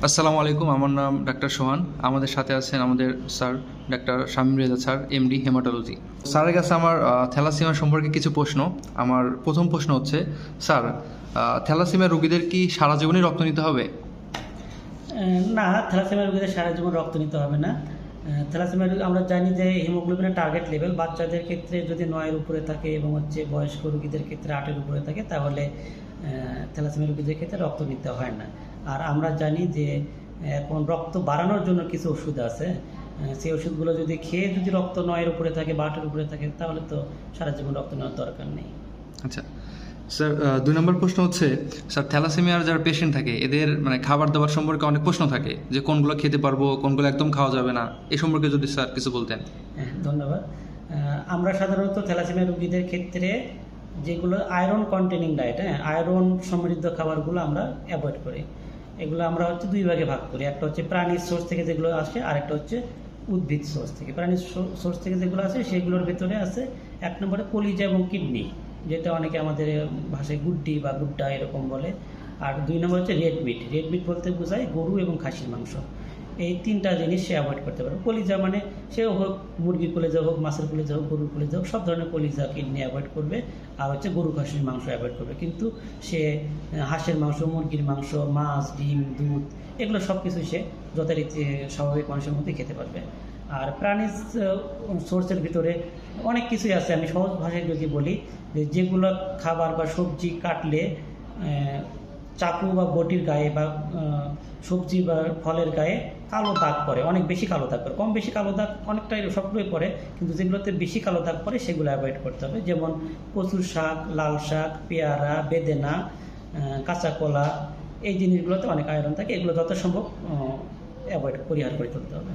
আসসালামু আলাইকুম, আমার নাম ডাক্তার সোহান। আমাদের সাথে আছেন আমাদের sir doctor Shamim Reza sir, MD haematology. স্যারের কাছে আমার থ্যালাসেমিয়া সম্পর্কে কিছু প্রশ্ন। আমার প্রথম প্রশ্ন হচ্ছে, স্যার থ্যালাসেমিয়া রোগীদের কি সারা জীবনই রক্ত নিতে হবে? না, থ্যালাসেমিয়া রোগীদের সারা জীবন রক্ত নিতে হবে না। থ্যালাসেমিয়া রোগী আমরা জানি যে হিমোগ্লোবিনের টার্গেট লেভেল বাচ্চাদের ক্ষেত্রে যদি 9-এর উপরে থাকে এবং বয়স্ক রোগীদের ক্ষেত্রে 8-এর উপরে থাকে, তাহলে থ্যালাসেমিয়া রোগীদের ক্ষেত্রে রক্ত নিতে হয় না। আর আমরা জানি যে এখন রক্ত বাড়ানোর জন্য কিছু ওষুধ আছে, সেই ওষুধগুলো যদি খেয়ে যদি রক্ত 9-এর উপরে থাকে বা 8-এর উপরে থাকে, তাহলে তো সারা জীবন রক্ত নেওয়ার দরকার নেই। আচ্ছা স্যার, 2 নম্বর প্রশ্ন হচ্ছে, স্যার থ্যালাসেমিয়ার যারা পেশেন্ট থাকে এদের খাবার দাবার সম্পর্কে অনেক প্রশ্ন থাকে, যে কোনগুলো খেতে পারবো, কোনগুলো একদম খাওয়া যাবে না, এই সম্পর্কে যদি স্যার কিছু বলতেন। হ্যাঁ, ধন্যবাদ। আমরা সাধারণত থ্যালাসেমিয়া রোগীদের ক্ষেত্রে যেগুলো আয়রন কন্টেনিং ডায়েট, আয়রন সমৃদ্ধ খাবারগুলো আমরা অ্যাভয়েড করি। এগুলো আমরা দুই ভাগে ভাগ করি। একটা হচ্ছে প্রাণীর সোর্স থেকে যেগুলো আসে, আর একটা হচ্ছে উদ্ভিদ সোর্স থেকে। প্রাণীর সোর্স থেকে যেগুলো আসে সেগুলোর ভেতরে আছে 1 নম্বরে কলিজা এবং কিডনি, যেটা অনেকে আমাদের ভাষায় গুড্ডি বা গুড্ডা এরকম বলে। আর 2 নম্বর হচ্ছে রেড মিট। রেড মিট বলতে বোঝায় গরু এবং খাসির মাংস। এই 3টা জিনিস সে অ্যাভয়েড করতে পারে। কলিজা মানে সে হোক মুরগির কলিজা হোক, মাছের কলিজা হোক, গরুর কলিজা হোক, সব ধরনের কলিজা কিডনি অ্যাভয়েড করবে। আর হচ্ছে গরু খাসির মাংস অ্যাভয়েড করবে। কিন্তু সে হাঁসের মাংস, মুরগির মাংস, মাছ, ডিম, দুধ, এগুলো সব কিছু সে যথারীতি স্বাভাবিক মানুষের মধ্যে খেতে পারবে। আর প্রাণীজ সোর্সের ভিতরে অনেক কিছুই আছে। আমি সহজ ভাষায় যদি বলি, যেগুলো খাবার বা সবজি কাটলে চাকু বা বটির গায়ে বা সবজি বা ফলের গায়ে কালো দাগ পড়ে, অনেক বেশি কালো দাগ পড়ে। কম বেশি কালো দাগ অনেকটাই সবগুলোই পড়ে, কিন্তু যেগুলোতে বেশি কালো দাগ পড়ে সেগুলো অ্যাভয়েড করতে হবে। যেমন কচুর শাক, লাল শাক, পেয়ারা, বেদেনা, কাঁচা কলা, এই জিনিসগুলোতে অনেক আয়রন থাকে। এগুলো যত সম্ভব পরিহার করে চলতে হবে।